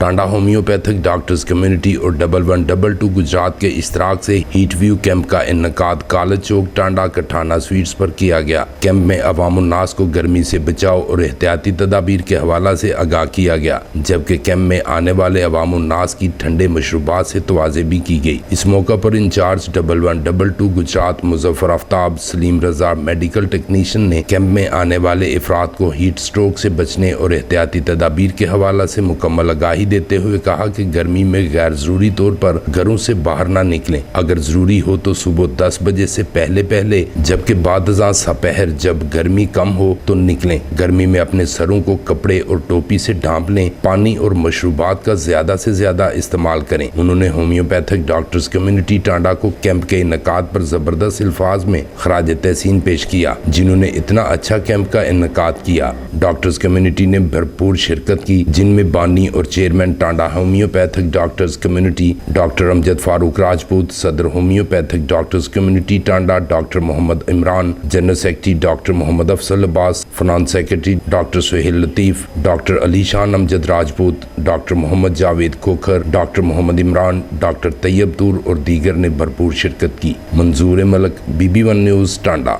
ٹانڈا homeopathic doctors community اور 1122 گجرات کے اشتراک سے ہیٹ ویو کیمپ کا انعقاد کالج چوک ٹانڈا کٹھانا سویٹس پر کیا گیا۔ کیمپ میں عوام الناس کو گرمی سے بچاؤ اور احتیاطی تدابیر کے حوالہ سے آگاہ کیا گیا، جبکہ کیمپ میں آنے والے عوام الناس کی ٹھنڈے مشروبات سے توعیہ بھی کی گئی۔ اس موقع پر انچارج 1122 گجرات مظفر آفتاب سلیم رضا میڈیکل ٹیکنیشین نے کیمپ میں آنے والے افراد کو ہیٹ سٹروک سے بچنے اور احتیاطی تدابیر کے حوالہ سے مکمل آگاہی دیتے ہوئے کہا کہ گرمی میں غیر ضروری طور پر گھروں سے باہر نہ نکلیں، اگر ضروری ہو تو صبح 10 بجے سے پہلے جبکہ بعد ازاں سپہر جب گرمی کم ہو تو نکلیں۔ گرمی میں اپنے سروں کو کپڑے اور ٹوپی سے ڈھانپ لیں، پانی اور مشروبات کا زیادہ سے زیادہ استعمال کریں۔ انہوں نے ہومیوپیتھک ڈاکٹرز کمیونٹی ٹانڈا کو کیمپ کے انعقاد پر زبردست الفاظ میں خراج تحسین پیش کیا، جنہوں نے اتنا اچھا کیمپ کا انعقاد کیا۔ ڈاکٹرز کمیونٹی نے بھرپور شرکت کی، جن میں بانی اور chairman Tanda homeopathic doctors community doctor Amjad Farooq Rajput, صدر homeopathic doctors community Tanda doctor Muhammad Imran, general secretary doctor Muhammad Afzal Abbas, finance secretary doctor Sohail Latif, doctor Ali Shan Amjad Rajput, doctor Muhammad Javed Khokhar, doctor Muhammad Imran, doctor Tayyab Toor اور دیگر نے بھرپور شرکت کی۔ Manzoor Malik, BB1 news ٹانڈا۔